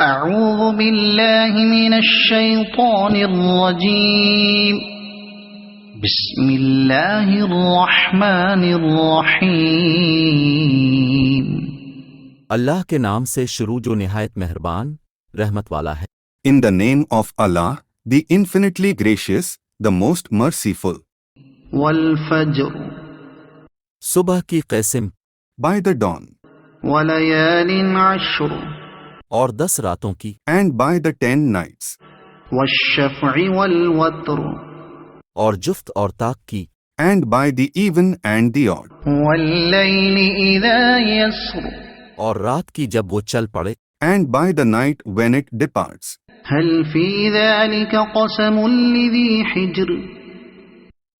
اعوذ باللہ من الشیطان الرجیم بسم اللہ الرحمن الرحیم اللہ کے نام سے شروع جو نہایت مہربان رحمت والا ہے۔ In the name of Allah, the infinitely gracious, the most merciful. والفجر صبح کی قسم By the dawn, ولیال عشر اور 10 راتوں کی and by the 10 nights, والشفع والوتر اور جفت اور طاق کی and by the even and the odd, واللیل اذا یسر اور رات کی جب وہ چل پڑے and by the night when it departs. هل فی ذلك قسم لذی حجر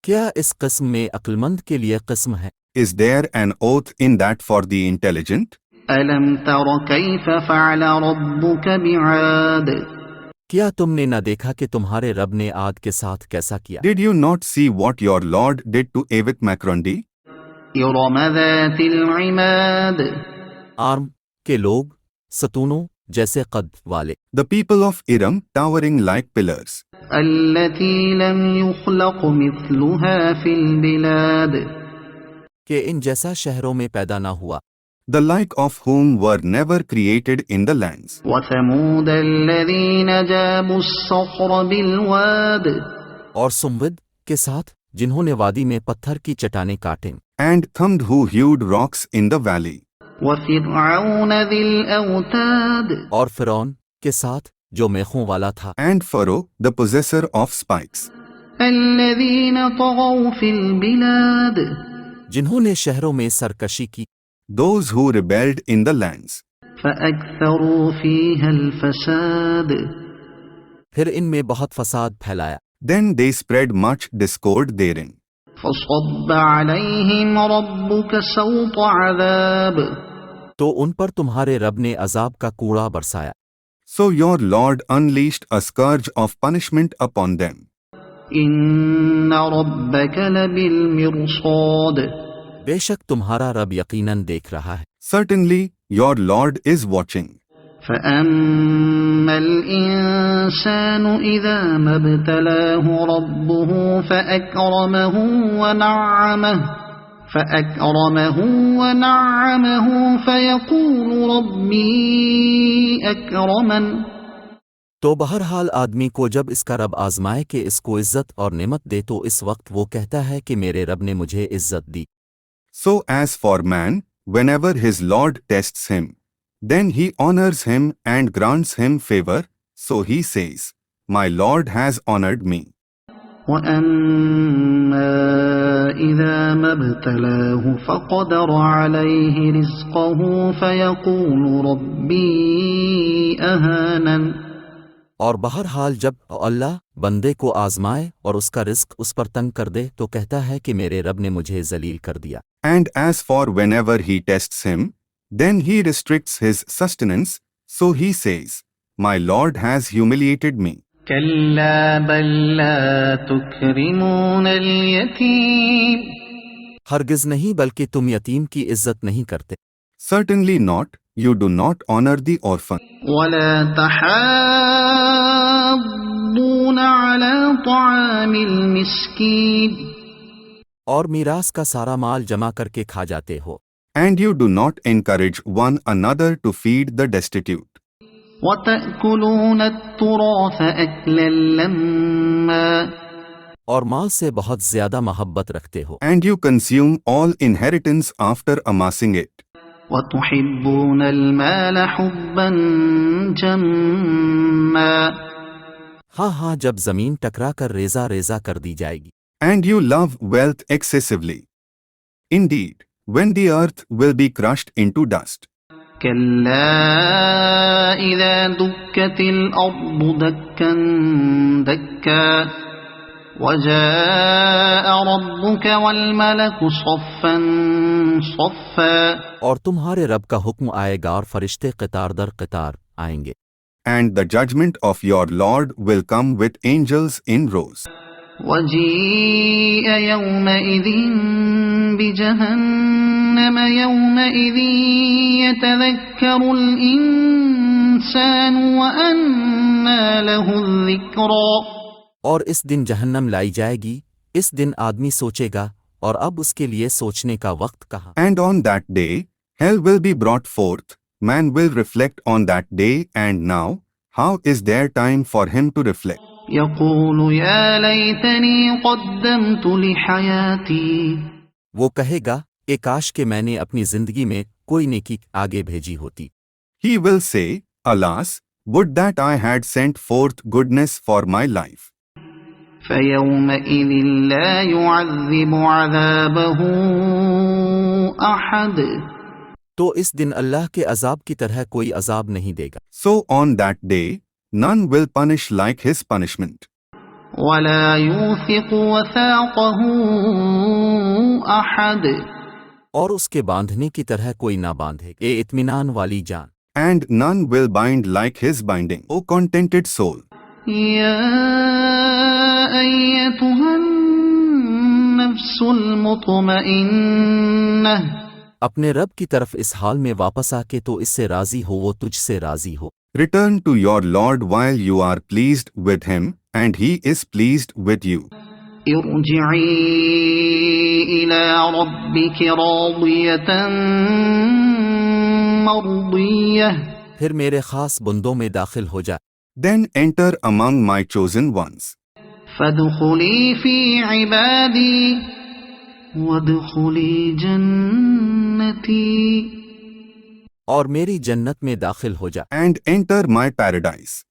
کیا اس قسم میں عقلمند کے لیے قسم ہے؟ Is there an oath in that for the intelligent? ألم تر كيف فعل ربك بعاد کیا تم نے نہ دیکھا کہ تمہارے رب نے عاد کے ساتھ کیسا کیا؟ Did you not see what your Lord did to Avit Macrondi? إرم ذات العماد آرم کے لوگ ستونوں جیسے قد والے، The people of Iram towering like pillars, التي لم يخلق مثلها في البلاد کہ ان جیسا شہروں میں پیدا نہ ہوا، the like of whom were never created in the lands. وثمود الذين جابوا الصخر بالواد اور سمود کے ساتھ جنہوں نے وادی میں پتھر کی چٹانیں کاٹیں، And Thamd who hewed rocks in the valley. وفرعون ذي الأوتاد اور فرعون کے ساتھ جو میخوں والا تھا، And Pharaoh, the possessor of spikes. الذين طغوا في البلاد جنہوں نے شہروں میں سرکشی کی، Those who rebelled in the lands. فأكثروا فيها الفساد پھر ان میں بہت فساد پھیلایا، Then they spread much discord therein. فصب عليهم ربك سوط عذاب تو ان پر تمہارے رب نے عذاب کا کوڑا برسایا، So your Lord unleashed a scourge of punishment upon them. إن ربك لبالمرصاد بے شک تمہارا رب یقیناً دیکھ رہا ہے۔ Certainly, your Lord is watching. فأما الإنسان إذا ما ابتلاه ربه فأكرمه ونعمه فيقول ربي أكرمن تو بہرحال آدمی کو جب اس کا رب آزمائے کہ اس کو عزت اور نعمت دے تو اس وقت وہ کہتا ہے کہ میرے رب نے مجھے عزت دی۔ So as for man, whenever his Lord tests him, then he honors him and grants him favor, so he says, My Lord has honored me. وأما إذا ما ابتلاه فقدر عليه رزقه فيقول ربي أهانن اور بہرحال جب اللہ بندے کو آزمائے اور اس کا رزق اس پر تنگ کر دے تو کہتا ہے کہ میرے رب نے مجھے ذلیل کر دیا۔ And as for whenever he tests him, then he restricts his sustenance, so he says, My Lord has humiliated me. كلا بل لا تكرمون اليتيم ہرگز نہیں بلکہ تم یتیم کی عزت نہیں کرتے، Certainly not, you do not honor the orphan. ولا تحاضون على طعام المسكين اور میراث کا سارا مال جمع کر کے کھا جاتے ہو، And you do not encourage one another to feed the destitute. وتأكلون التراث أكلا لما اور مال سے بہت زیادہ محبت رکھتے ہو، And you consume all inheritance after amassing it. وتحبون المال حبا جما ہاں ہاں جب زمین ٹکرا کر ریزہ ریزہ کر دی جائے گی، And you love wealth excessively. Indeed, when the earth will be crushed into dust. كلا إذا دكت الأرض دكا دكا وجاء ربك والملك صفا صفا اور تمہارے رب کا حکم آئے گا اور فرشتے قطار در قطار آئیں گے، And the judgment of your Lord will come with angels in rows. وجيء يومئذ بجهنم يومئذ يتذكر الإنسان الإنسان وأنى له الذكرى اور اس دن جہنم لائی جائے گی، اس دن آدمی سوچے گا، اور اب اس کے لیے سوچنے کا وقت کہاں؟ And on that day, hell will be brought forth. Man will reflect on that day, and now, how is there time for him to reflect? يقول يا ليتني قدمت لحياتي وہ کہے گا کہ کاش کہ میں نے اپنی زندگی میں کوئی نیکی آگے بھیجی ہوتی۔ He will say, Alas, would that I had sent forth goodness for my life. فيومئذ لا يعذب عذابه أحد تو اس دن اللہ کے عذاب کی طرح کوئی عذاب نہیں دے گا۔ So on that day, none will punish like his punishment. ولا يوثق وثاقه أحد اور اس کے باندھنے کی طرح کوئی نہ باندھے، اے اطمینان والی جان۔ And none will bind like his binding. O contented soul, يا أيتها النفس المطمئنة اپنے رب کی طرف اس حال میں واپس آ کے تو اس سے راضی ہو، وہ تجھ سے راضی ہو۔ return to your Lord while you are pleased with him, and he is pleased with you. ارجعي إلى ربك راضية مرضية پھر میرے خاص بندوں میں داخل ہو جا، Then enter among my chosen ones. فادخلي في عبادي وادخلي جنتي اور میری جنت میں داخل ہو جا۔ And enter my paradise.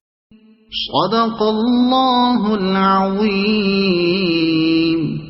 صدق الله العظيم